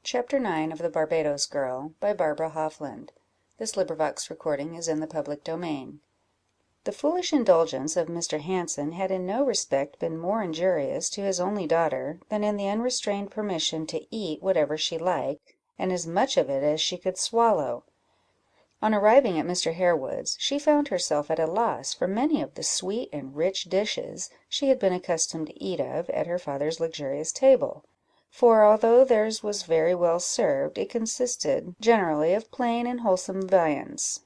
Chapter 9 of The Barbados Girl, by Barbara Hofland. This recording is in the public domain. The foolish indulgence of Mr. Hanson had in no respect been more injurious to his only daughter than in the unrestrained permission to eat whatever she liked, and as much of it as she could swallow. On arriving at Mr. Harewood's, she found herself at a loss for many of the sweet and rich dishes she had been accustomed to eat of at her father's luxurious table; for although theirs was very well served, it consisted generally of plain and wholesome viands.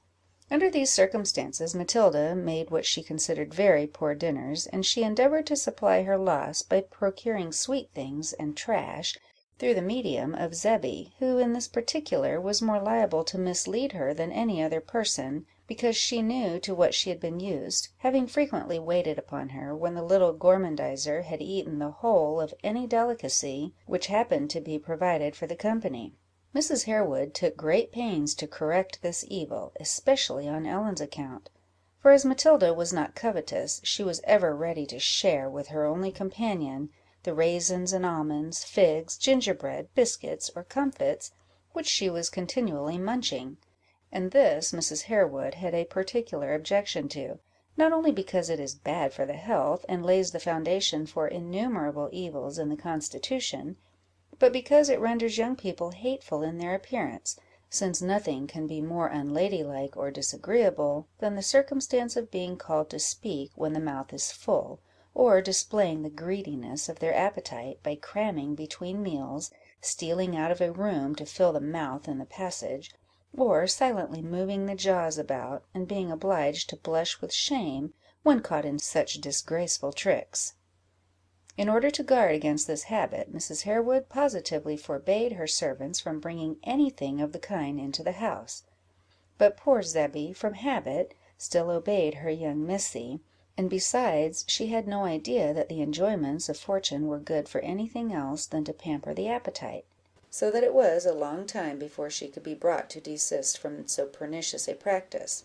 Under these circumstances, Matilda made what she considered very poor dinners, and she endeavoured to supply her loss by procuring sweet things and trash through the medium of Zebby, who in this particular was more liable to mislead her than any other person, because she knew to what she had been used, having frequently waited upon her when the little gormandizer had eaten the whole of any delicacy which happened to be provided for the company. Mrs. Harewood took great pains to correct this evil, especially on Ellen's account; for as Matilda was not covetous, she was ever ready to share with her only companion the raisins and almonds, figs, gingerbread, biscuits, or comfits, which she was continually munching; and this Mrs. Harewood had a particular objection to, not only because it is bad for the health, and lays the foundation for innumerable evils in the constitution, but because it renders young people hateful in their appearance, since nothing can be more unladylike or disagreeable than the circumstance of being called to speak when the mouth is full, or displaying the greediness of their appetite by cramming between meals, stealing out of a room to fill the mouth in the passage, or silently moving the jaws about, and being obliged to blush with shame when caught in such disgraceful tricks. In order to guard against this habit, Mrs. Harewood positively forbade her servants from bringing any thing of the kind into the house; but poor Zebby, from habit, still obeyed her young missy, and besides, she had no idea that the enjoyments of fortune were good for any thing else than to pamper the appetite; so that it was a long time before she could be brought to desist from so pernicious a practice.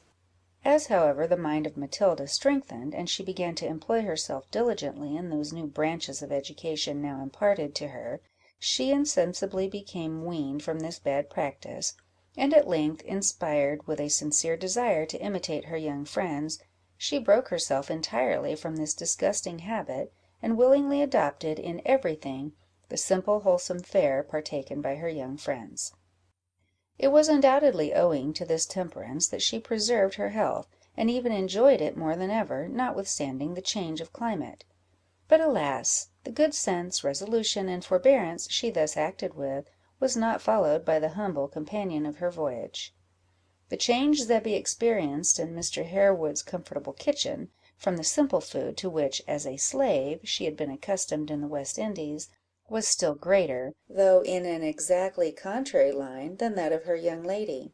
As, however, the mind of Matilda strengthened, and she began to employ herself diligently in those new branches of education now imparted to her, she insensibly became weaned from this bad practice, and at length, inspired with a sincere desire to imitate her young friends, she broke herself entirely from this disgusting habit, and willingly adopted in every thing the simple wholesome fare partaken by her young friends. It was undoubtedly owing to this temperance that she preserved her health, and even enjoyed it more than ever, notwithstanding the change of climate. But, alas! the good sense, resolution, and forbearance she thus acted with, was not followed by the humble companion of her voyage. The change Zebby experienced in Mr. Harewood's comfortable kitchen, from the simple food to which, as a slave, she had been accustomed in the West Indies, was still greater, though in an exactly contrary line, than that of her young lady.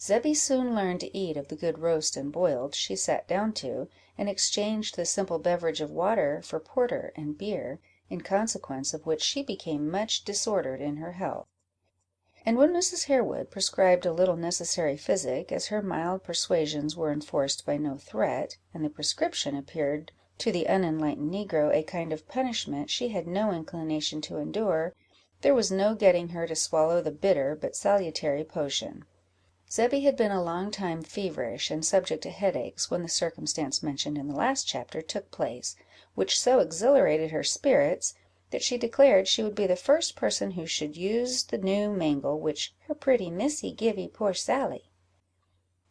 Zebby soon learned to eat of the good roast and boiled she sat down to, and exchanged the simple beverage of water for porter and beer, in consequence of which she became much disordered in her health. And when Mrs. Harewood prescribed a little necessary physic, as her mild persuasions were enforced by no threat, and the prescription appeared to the unenlightened negro a kind of punishment she had no inclination to endure, there was no getting her to swallow the bitter but salutary potion. Zebby had been a long time feverish and subject to headaches when the circumstance mentioned in the last chapter took place, which so exhilarated her spirits, that she declared she would be the first person who should use the new mangle which her pretty missy givey poor Sally.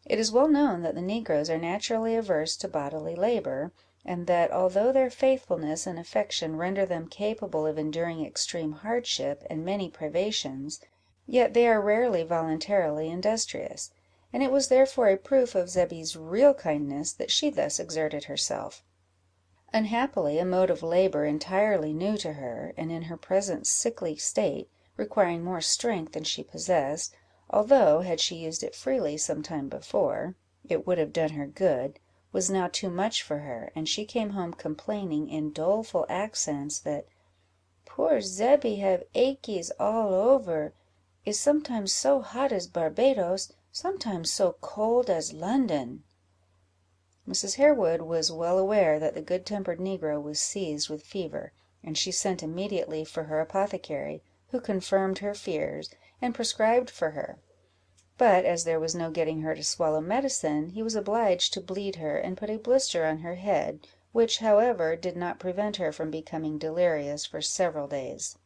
It is well known that the negroes are naturally averse to bodily labour, and that although their faithfulness and affection render them capable of enduring extreme hardship and many privations, yet they are rarely voluntarily industrious, and it was therefore a proof of Zebby's real kindness that she thus exerted herself. Unhappily, a mode of labour entirely new to her, and in her present sickly state, requiring more strength than she possessed, although, had she used it freely some time before, it would have done her good, was now too much for her, and she came home complaining in doleful accents that "poor Zebby have achies all over, is sometimes so hot as Barbados, sometimes so cold as London." Mrs. Harewood was well aware that the good-tempered negro was seized with fever, and she sent immediately for her apothecary, who confirmed her fears, and prescribed for her; but as there was no getting her to swallow medicine, he was obliged to bleed her, and put a blister on her head, which, however, did not prevent her from becoming delirious for several days.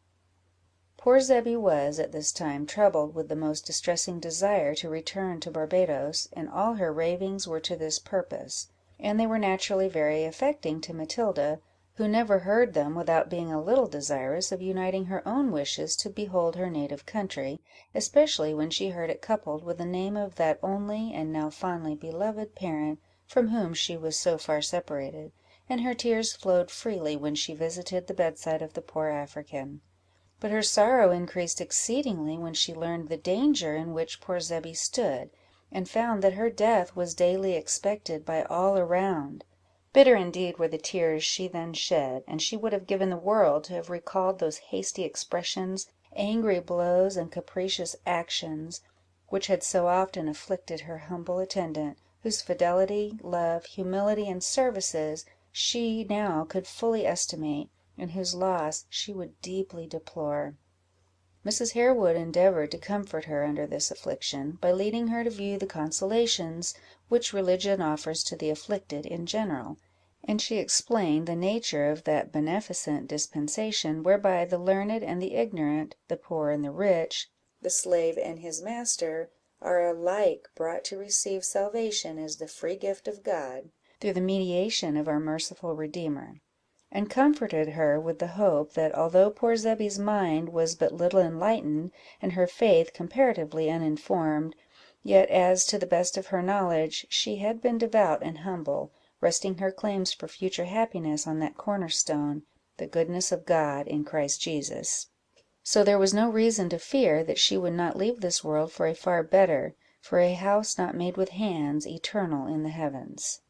Poor Zebby was, at this time, troubled with the most distressing desire to return to Barbadoes, and all her ravings were to this purpose; and they were naturally very affecting to Matilda, who never heard them without being a little desirous of uniting her own wishes to behold her native country, especially when she heard it coupled with the name of that only and now fondly beloved parent from whom she was so far separated, and her tears flowed freely when she visited the bedside of the poor African. But her sorrow increased exceedingly when she learned the danger in which poor Zebby stood, and found that her death was daily expected by all around. Bitter indeed were the tears she then shed, and she would have given the world to have recalled those hasty expressions, angry blows, and capricious actions, which had so often afflicted her humble attendant, whose fidelity, love, humility, and services she now could fully estimate, and whose loss she would deeply deplore. Mrs. Harewood endeavoured to comfort her under this affliction, by leading her to view the consolations which religion offers to the afflicted in general, and she explained the nature of that beneficent dispensation whereby the learned and the ignorant, the poor and the rich, the slave and his master, are alike brought to receive salvation as the free gift of God, through the mediation of our merciful Redeemer; and comforted her with the hope that although poor Zebby's mind was but little enlightened, and her faith comparatively uninformed, yet, as to the best of her knowledge, she had been devout and humble, resting her claims for future happiness on that corner stone, the goodness of God in Christ Jesus. So there was no reason to fear that she would not leave this world for a far better, for a house not made with hands, eternal in the heavens.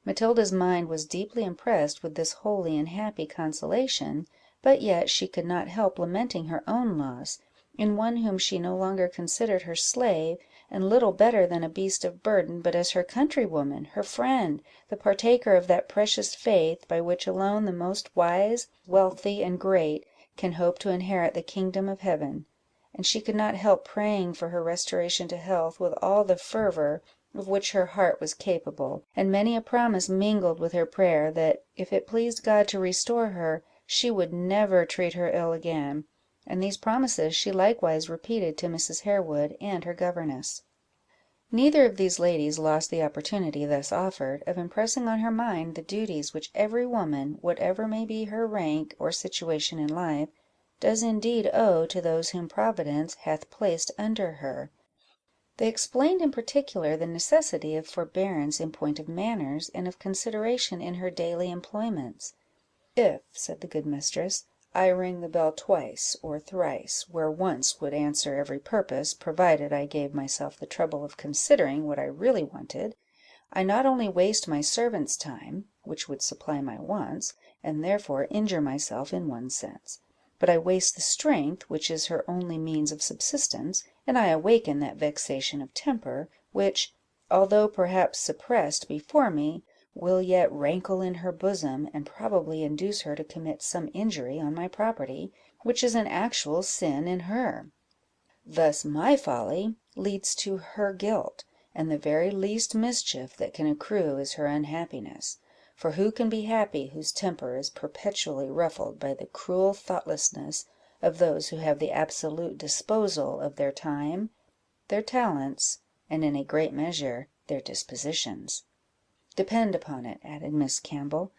Matilda's mind was deeply impressed with this holy and happy consolation, but yet she could not help lamenting her own loss, in one whom she no longer considered her slave, and little better than a beast of burden, but as her countrywoman, her friend, the partaker of that precious faith, by which alone the most wise, wealthy, and great can hope to inherit the kingdom of heaven; and she could not help praying for her restoration to health with all the fervour of which her heart was capable, and many a promise mingled with her prayer, that, if it pleased God to restore her, she would never treat her ill again; and these promises she likewise repeated to Mrs. Harewood and her governess. Neither of these ladies lost the opportunity thus offered, of impressing on her mind the duties which every woman, whatever may be her rank or situation in life, does indeed owe to those whom Providence hath placed under her. They explained in particular the necessity of forbearance in point of manners, and of consideration in her daily employments. "If," said the good mistress, "I ring the bell twice or thrice, where once would answer every purpose, provided I gave myself the trouble of considering what I really wanted, I not only waste my servant's time, which would supply my wants, and therefore injure myself in one sense, but I waste the strength which is her only means of subsistence, and I awaken that vexation of temper, which, although perhaps suppressed before me, will yet rankle in her bosom, and probably induce her to commit some injury on my property, which is an actual sin in her. Thus my folly leads to her guilt, and the very least mischief that can accrue is her unhappiness; for who can be happy whose temper is perpetually ruffled by the cruel thoughtlessness of those who have the absolute disposal of their time, their talents, and, in a great measure, their dispositions? Depend upon it," added Miss Campbell,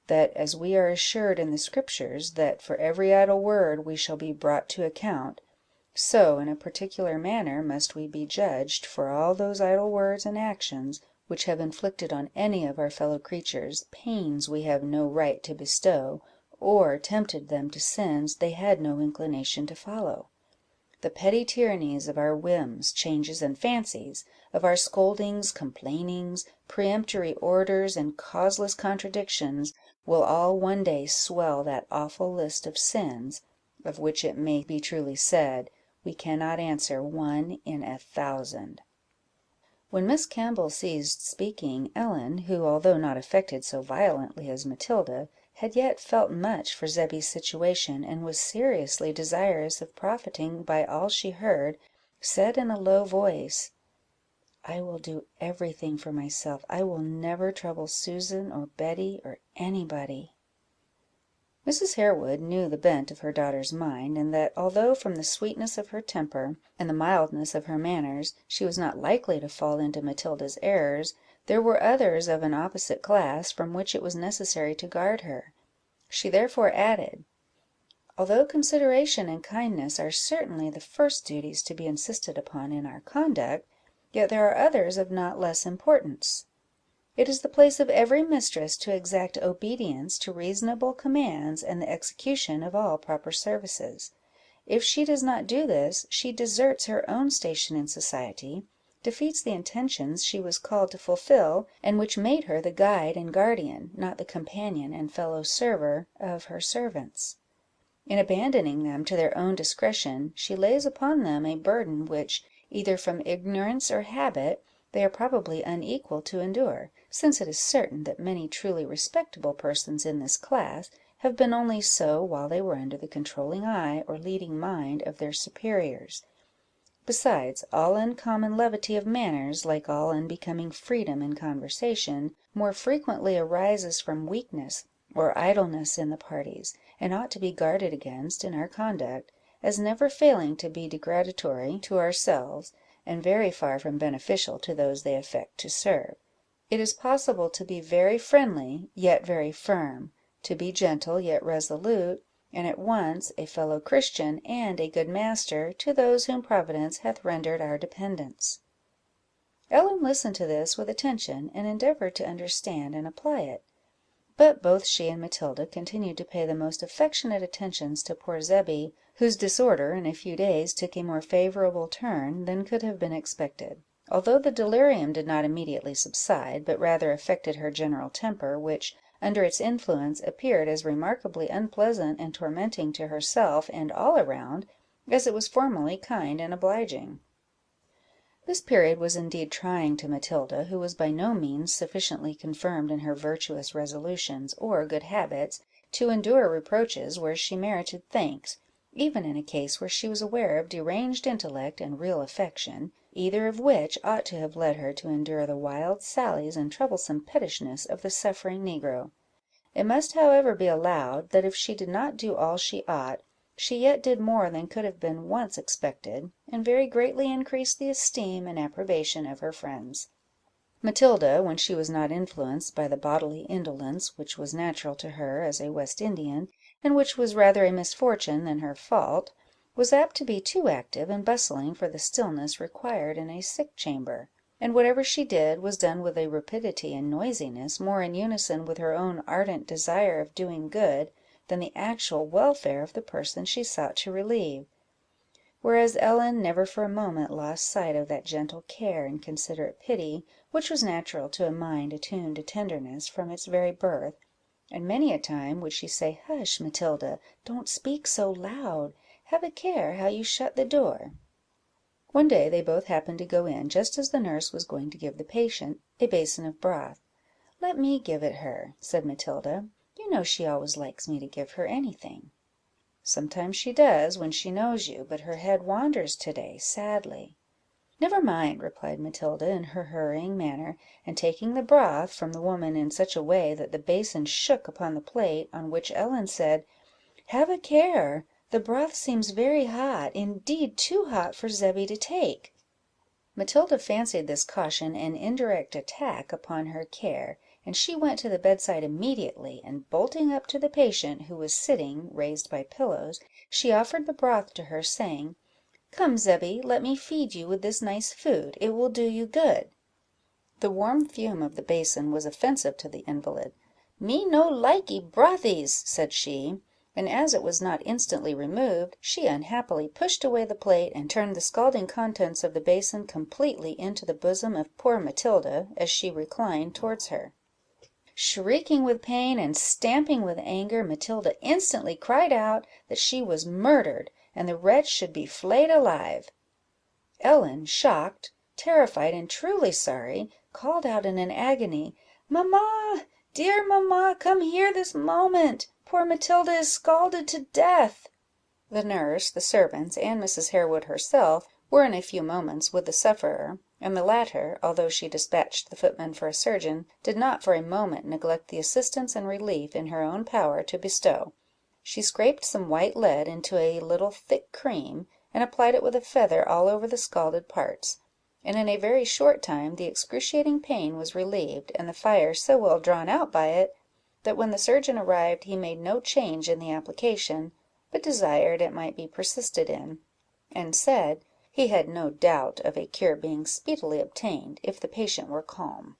"that as we are assured in the Scriptures, that for every idle word we shall be brought to account, so in a particular manner must we be judged for all those idle words and actions which have inflicted on any of our fellow creatures pains we have no right to bestow, or tempted them to sins they had no inclination to follow. The petty tyrannies of our whims, changes, and fancies, of our scoldings, complainings, peremptory orders, and causeless contradictions, will all one day swell that awful list of sins, of which it may be truly said, we cannot answer one in 1,000." When Miss Campbell ceased speaking, Ellen, who, although not affected so violently as Matilda, had yet felt much for Zebby's situation, and was seriously desirous of profiting by all she heard, said in a low voice "I will do every thing for myself. I will never trouble Susan or Betty or anybody." Mrs. Harewood knew the bent of her daughter's mind, and that although from the sweetness of her temper, and the mildness of her manners, she was not likely to fall into Matilda's errors, there were others of an opposite class from which it was necessary to guard her. She therefore added "Although consideration and kindness are certainly the first duties to be insisted upon in our conduct, yet there are others of not less importance. It is the place of every mistress to exact obedience to reasonable commands, and the execution of all proper services. If she does not do this, she deserts her own station in society, defeats the intentions she was called to fulfil, and which made her the guide and guardian, not the companion and fellow server, of her servants. In abandoning them to their own discretion, she lays upon them a burden which, either from ignorance or habit, they are probably unequal to endure, since it is certain that many truly respectable persons in this class have been only so while they were under the controlling eye or leading mind of their superiors. Besides, all uncommon levity of manners, like all unbecoming freedom in conversation, more frequently arises from weakness or idleness in the parties, and ought to be guarded against in our conduct, as never failing to be degradatory to ourselves, and very far from beneficial to those they affect to serve. It is possible to be very friendly, yet very firm; to be gentle, yet resolute, and at once a fellow Christian and a good master to those whom Providence hath rendered our dependents." Ellen listened to this with attention, and endeavoured to understand and apply it; but both she and Matilda continued to pay the most affectionate attentions to poor Zebby, whose disorder in a few days took a more favourable turn than could have been expected, although the delirium did not immediately subside, but rather affected her general temper, which, under its influence, appeared as remarkably unpleasant and tormenting to herself and all around, as it was formerly kind and obliging. This period was indeed trying to Matilda, who was by no means sufficiently confirmed in her virtuous resolutions or good habits to endure reproaches where she merited thanks, even in a case where she was aware of deranged intellect and real affection, either of which ought to have led her to endure the wild sallies and troublesome pettishness of the suffering negro. It must, however, be allowed, that if she did not do all she ought, she yet did more than could have been once expected, and very greatly increased the esteem and approbation of her friends. Matilda, when she was not influenced by the bodily indolence which was natural to her as a West Indian, and which was rather a misfortune than her fault, was apt to be too active and bustling for the stillness required in a sick chamber; and whatever she did, was done with a rapidity and noisiness more in unison with her own ardent desire of doing good, than the actual welfare of the person she sought to relieve; whereas Ellen never for a moment lost sight of that gentle care and considerate pity which was natural to a mind attuned to tenderness from its very birth, and many a time would she say "Hush, Matilda, don't speak so loud; have a care how you shut the door." One day they both happened to go in just as the nurse was going to give the patient a basin of broth. "Let me give it her," said Matilda; "you know she always likes me to give her any thing." "Sometimes she does, when she knows you, but her head wanders to day sadly." "Never mind," replied Matilda, in her hurrying manner, and taking the broth from the woman in such a way that the basin shook upon the plate, on which Ellen said "Have a care, the broth seems very hot, indeed too hot for Zebby to take." Matilda fancied this caution an indirect attack upon her care, and she went to the bedside immediately, and bolting up to the patient, who was sitting, raised by pillows, she offered the broth to her, saying "Come, Zebby, let me feed you with this nice food, it will do you good." The warm fume of the basin was offensive to the invalid. "Me no likee brothies," said she; and as it was not instantly removed, she unhappily pushed away the plate, and turned the scalding contents of the basin completely into the bosom of poor Matilda, as she reclined towards her. Shrieking with pain and stamping with anger, Matilda instantly cried out that she was murdered, and the wretch should be flayed alive. Ellen, shocked, terrified, and truly sorry, called out in an agony "Mamma, Dear mamma, come here this moment! Poor Matilda is scalded to death!" The nurse, the servants, and Mrs. Harewood herself, were in a few moments with the sufferer, and the latter, although she despatched the footman for a surgeon, did not for a moment neglect the assistance and relief in her own power to bestow. She scraped some white lead into a little thick cream, and applied it with a feather all over the scalded parts; and in a very short time the excruciating pain was relieved, and the fire so well drawn out by it, that when the surgeon arrived he made no change in the application, but desired it might be persisted in, and said, he had no doubt of a cure being speedily obtained, if the patient were calm.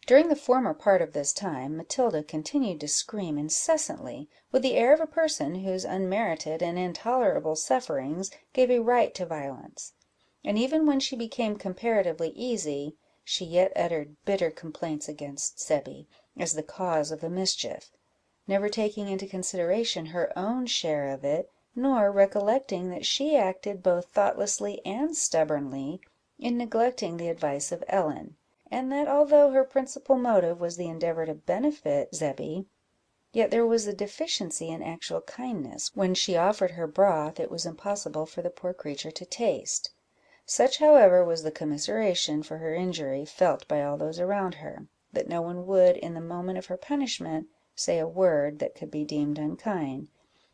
During the former part of this time, Matilda continued to scream incessantly, with the air of a person whose unmerited and intolerable sufferings gave a right to violence; and even when she became comparatively easy, she yet uttered bitter complaints against Zebby, as the cause of the mischief, never taking into consideration her own share of it, nor recollecting that she acted both thoughtlessly and stubbornly in neglecting the advice of Ellen, and that although her principal motive was the endeavour to benefit Zebby, yet there was a deficiency in actual kindness, when she offered her broth it was impossible for the poor creature to taste. Such, however, was the commiseration for her injury felt by all those around her, that no one would, in the moment of her punishment, say a word that could be deemed unkind,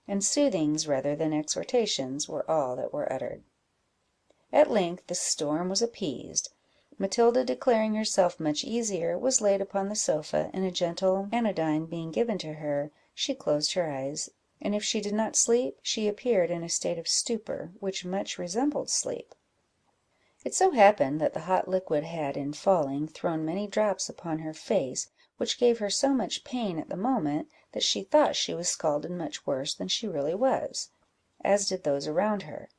and soothings rather than exhortations were all that were uttered. At length the storm was appeased. Matilda, declaring herself much easier, was laid upon the sofa, and a gentle anodyne being given to her, she closed her eyes, and if she did not sleep, she appeared in a state of stupor, which much resembled sleep. It so happened that the hot liquid had, in falling, thrown many drops upon her face, which gave her so much pain at the moment, that she thought she was scalded much worse than she really was, as did those around her.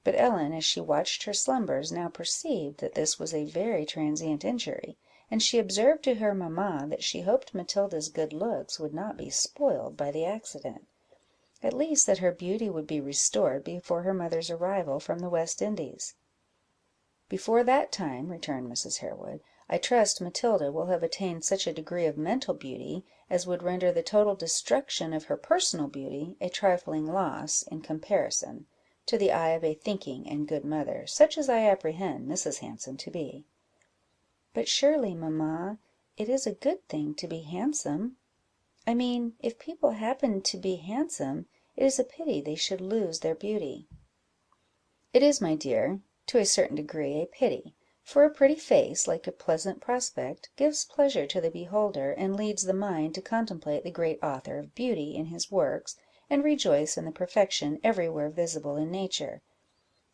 But Ellen, as she watched her slumbers, now perceived that this was a very transient injury, and she observed to her mamma that she hoped Matilda's good looks would not be spoiled by the accident; at least that her beauty would be restored before her mother's arrival from the West Indies. "Before that time," returned Mrs. Harewood, "I trust Matilda will have attained such a degree of mental beauty, as would render the total destruction of her personal beauty a trifling loss, in comparison, to the eye of a thinking and good mother, such as I apprehend Mrs. Hanson to be." "But surely, mamma, it is a good thing to be handsome? I mean, if people happen to be handsome, it is a pity they should lose their beauty." "It is, my dear, to a certain degree a pity; for a pretty face, like a pleasant prospect, gives pleasure to the beholder, and leads the mind to contemplate the great author of beauty in his works, and rejoice in the perfection everywhere visible in nature.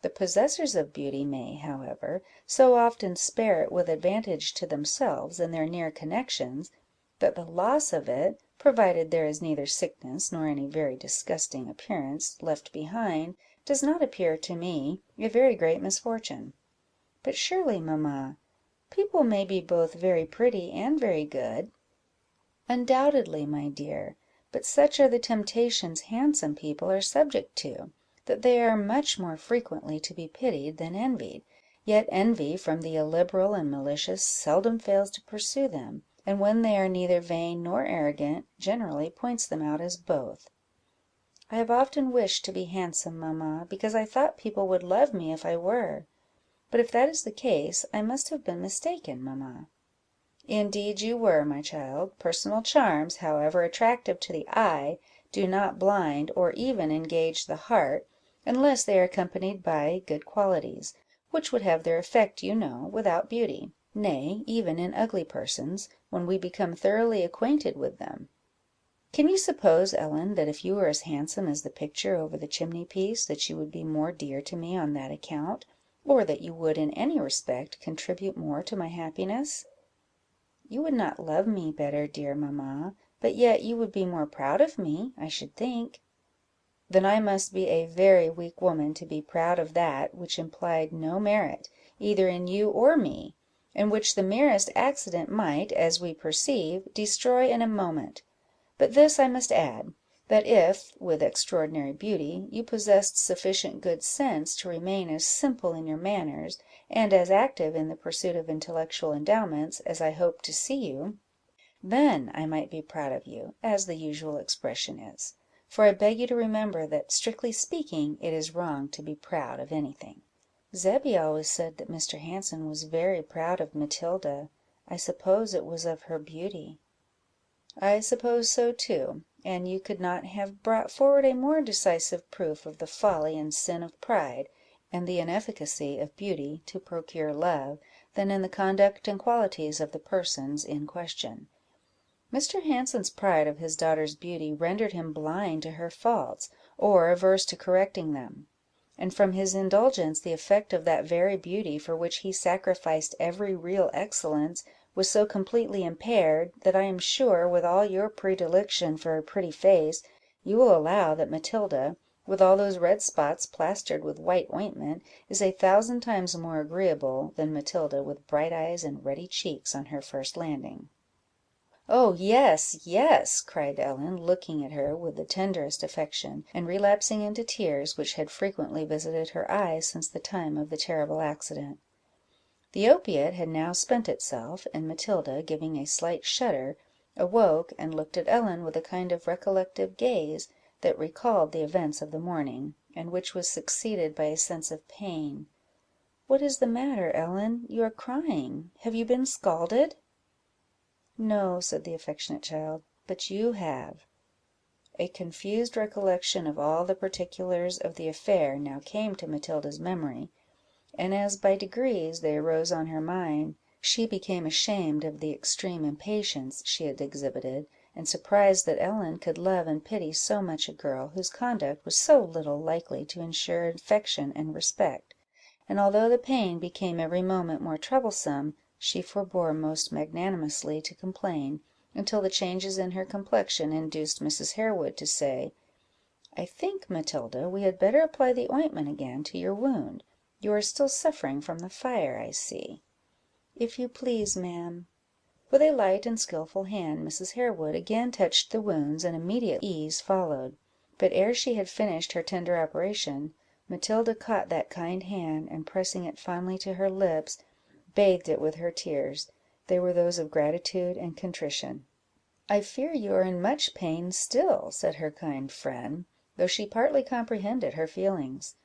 The possessors of beauty may, however, so often spare it with advantage to themselves and their near connections, that the loss of it, provided there is neither sickness nor any very disgusting appearance left behind, does not appear to me a very great misfortune." "But surely, mamma, people may be both very pretty and very good." "Undoubtedly, my dear; but such are the temptations handsome people are subject to, that they are much more frequently to be pitied than envied; yet envy from the illiberal and malicious seldom fails to pursue them, and when they are neither vain nor arrogant, generally points them out as both. I have often wished to be handsome, mamma, because I thought people would love me if I were; but if that is the case, I must have been mistaken, mamma." "Indeed you were, my child. Personal charms, however attractive to the eye, do not blind, or even engage the heart, unless they are accompanied by good qualities, which would have their effect, you know, without beauty; nay, even in ugly persons, when we become thoroughly acquainted with them. Can you suppose, Ellen, that if you were as handsome as the picture over the chimney piece, that you would be more dear to me on that account, or that you would in any respect contribute more to my happiness?" "You would not love me better, dear mamma, but yet you would be more proud of me, I should think." "Then I must be a very weak woman to be proud of that which implied no merit, either in you or me, and which the merest accident might, as we perceive, destroy in a moment. But this I must add, that if, with extraordinary beauty, you possessed sufficient good sense to remain as simple in your manners, and as active in the pursuit of intellectual endowments, as I hope to see you, Then I might be proud of you, as the usual expression is; for I beg you to remember that, strictly speaking, it is wrong to be proud of anything." "Zebby always said that Mr. Hanson was very proud of Matilda. I suppose it was of her beauty." "I suppose so too; and you could not have brought forward a more decisive proof of the folly and sin of pride, and the inefficacy of beauty to procure love, than in the conduct and qualities of the persons in question. Mr. Hanson's pride of his daughter's beauty rendered him blind to her faults, or averse to correcting them; and from his indulgence the effect of that very beauty for which he sacrificed every real excellence was so completely impaired, that I am sure, with all your predilection for a pretty face, you will allow that Matilda, with all those red spots plastered with white ointment, is 1,000 times more agreeable than Matilda with bright eyes and ruddy cheeks on her first landing." "Oh, yes, yes!" cried Ellen, looking at her with the tenderest affection, and relapsing into tears, which had frequently visited her eyes since the time of the terrible accident. The opiate had now spent itself, and Matilda, giving a slight shudder, awoke, and looked at Ellen with a kind of recollective gaze, that recalled the events of the morning, and which was succeeded by a sense of pain. "What is the matter, Ellen? You are crying. Have you been scalded?" "No," said the affectionate child, "but you have." A confused recollection of all the particulars of the affair now came to Matilda's memory, and as by degrees they arose on her mind, she became ashamed of the extreme impatience she had exhibited, and surprised that Ellen could love and pity so much a girl whose conduct was so little likely to ensure affection and respect; and although the pain became every moment more troublesome, she forbore most magnanimously to complain, until the changes in her complexion induced Mrs. Harewood to say "I think, Matilda, we had better apply the ointment again to your wound; you are still suffering from the fire, I see." "If you please, ma'am." With a light and skilful hand, Mrs. Harewood again touched the wounds, and immediate ease followed; but ere she had finished her tender operation, Matilda caught that kind hand, and pressing it fondly to her lips, bathed it with her tears; they were those of gratitude and contrition. "I fear you are in much pain still," said her kind friend, though she partly comprehended her feelings.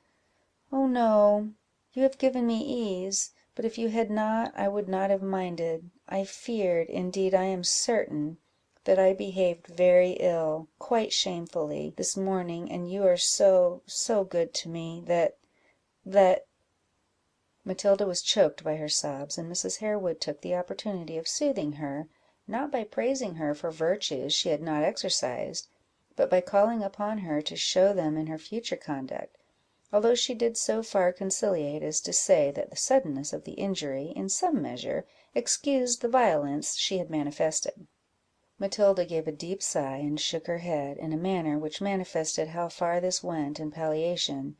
"Oh, no, you have given me ease; but if you had not, I would not have minded. I feared, indeed I am certain, that I behaved very ill, quite shamefully, this morning, and you are so good to me, that Matilda was choked by her sobs, and Mrs. Harewood took the opportunity of soothing her, not by praising her for virtues she had not exercised, but by calling upon her to show them in her future conduct, although she did so far conciliate as to say that the suddenness of the injury, in some measure, excused the violence she had manifested. Matilda gave a deep sigh, and shook her head, in a manner which manifested how far this went in palliation,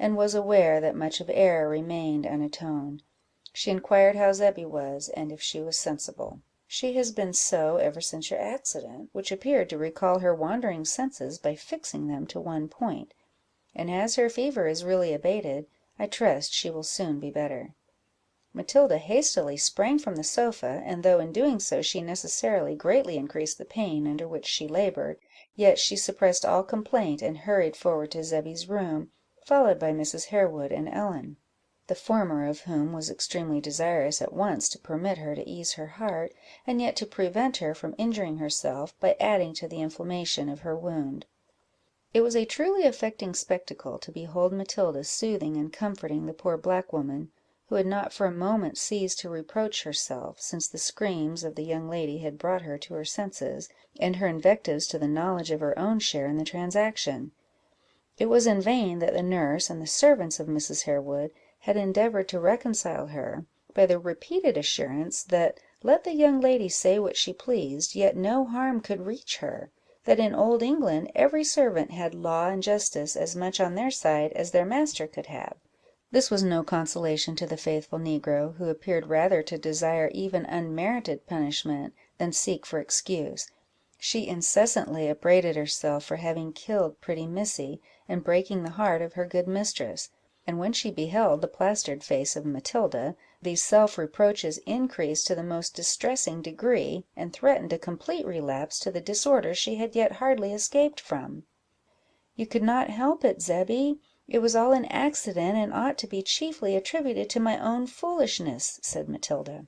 and was aware that much of error remained unatoned. She inquired how Zebby was, and if she was sensible. "She has been so ever since your accident, which appeared to recall her wandering senses by fixing them to one point; and as her fever is really abated, I trust she will soon be better." Matilda hastily sprang from the sofa, and though in doing so she necessarily greatly increased the pain under which she laboured, yet she suppressed all complaint, and hurried forward to Zebby's room, followed by Mrs. Harewood and Ellen, the former of whom was extremely desirous at once to permit her to ease her heart, and yet to prevent her from injuring herself by adding to the inflammation of her wound. It was a truly affecting spectacle to behold Matilda soothing and comforting the poor black woman, who had not for a moment ceased to reproach herself, since the screams of the young lady had brought her to her senses, and her invectives to the knowledge of her own share in the transaction. It was in vain that the nurse and the servants of Mrs. Harewood had endeavoured to reconcile her, by the repeated assurance that, let the young lady say what she pleased, yet no harm could reach her; that in old England every servant had law and justice as much on their side as their master could have. This was no consolation to the faithful negro, who appeared rather to desire even unmerited punishment than seek for excuse. She incessantly upbraided herself for having killed pretty Missy, and breaking the heart of her good mistress; and when she beheld the plastered face of Matilda, these self-reproaches increased to the most distressing degree, and threatened a complete relapse to the disorder she had yet hardly escaped from. "You could not help it, Zebby; it was all an accident, and ought to be chiefly attributed to my own foolishness," said Matilda.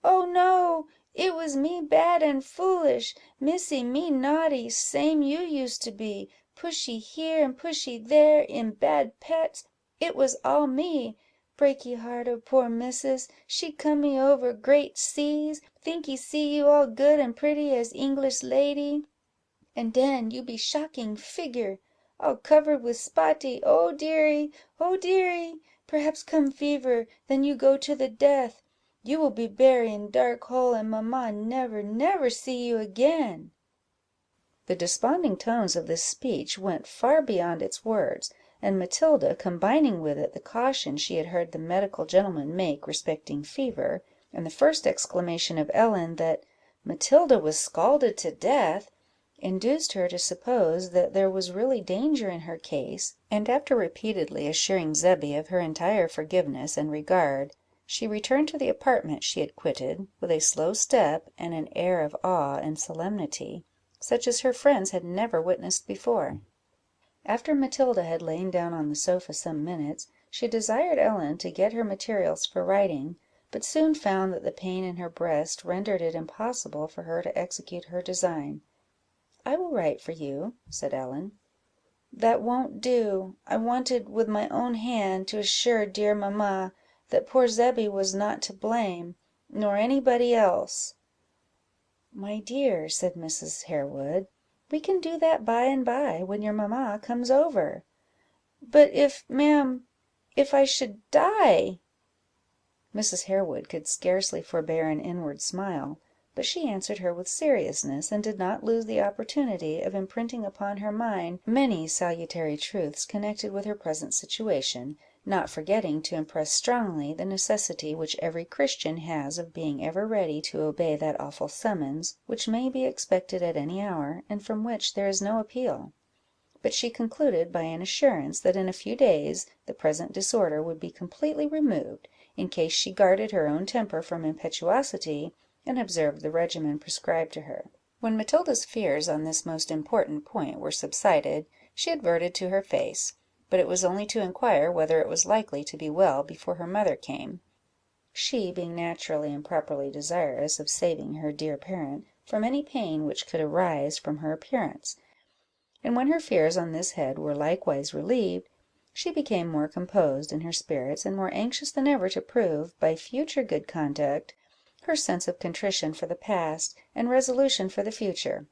"Oh no, it was me bad and foolish, missy me naughty, same you used to be, pushy here and pushy there, in bad pets. It was all me. Breaky heart of poor missus, she come me over great seas, thinky see you all good and pretty as English lady, and den you be shocking figure, all covered with spotty. Oh deary, perhaps come fever, then you go to the death. You will be bury in dark hole, and mamma never see you again." The desponding tones of this speech went far beyond its words, and Matilda, combining with it the caution she had heard the medical gentleman make respecting fever, and the first exclamation of Ellen, that "Matilda was scalded to death," induced her to suppose that there was really danger in her case, and after repeatedly assuring Zebby of her entire forgiveness and regard, she returned to the apartment she had quitted, with a slow step, and an air of awe and solemnity, such as her friends had never witnessed before. After Matilda had lain down on the sofa some minutes, she desired Ellen to get her materials for writing, but soon found that the pain in her breast rendered it impossible for her to execute her design. "I will write for you," said Ellen. "That won't do. I wanted with my own hand to assure dear mamma that poor Zebby was not to blame, nor any body else." "My dear," said Mrs. Harewood, "we can do that by and by, when your mamma comes over." "But if, ma'am, if I should die?" Mrs. Harewood could scarcely forbear an inward smile, but she answered her with seriousness, and did not lose the opportunity of imprinting upon her mind many salutary truths connected with her present situation, not forgetting to impress strongly the necessity which every Christian has of being ever ready to obey that awful summons, which may be expected at any hour, and from which there is no appeal. But she concluded by an assurance that in a few days the present disorder would be completely removed, in case she guarded her own temper from impetuosity, and observed the regimen prescribed to her. When Matilda's fears on this most important point were subsided, she adverted to her face, but it was only to inquire whether it was likely to be well before her mother came, she being naturally and properly desirous of saving her dear parent from any pain which could arise from her appearance; and when her fears on this head were likewise relieved, she became more composed in her spirits, and more anxious than ever to prove, by future good conduct, her sense of contrition for the past, and resolution for the future.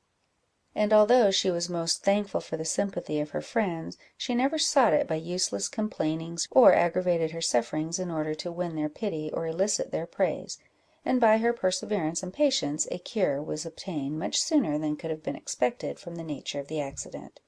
And although she was most thankful for the sympathy of her friends, she never sought it by useless complainings, or aggravated her sufferings in order to win their pity or elicit their praise; and by her perseverance and patience a cure was obtained much sooner than could have been expected from the nature of the accident.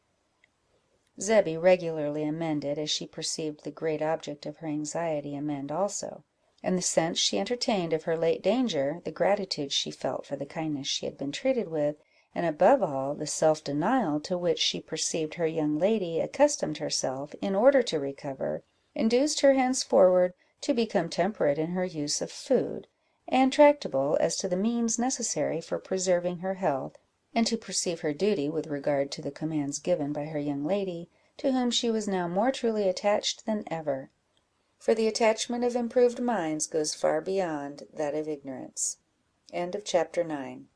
Zebby regularly amended, as she perceived the great object of her anxiety amend also; and the sense she entertained of her late danger, the gratitude she felt for the kindness she had been treated with, and above all, the self-denial to which she perceived her young lady accustomed herself in order to recover, induced her henceforward to become temperate in her use of food, and tractable as to the means necessary for preserving her health, and to perceive her duty with regard to the commands given by her young lady, to whom she was now more truly attached than ever; for the attachment of improved minds goes far beyond that of ignorance. Chapter 9.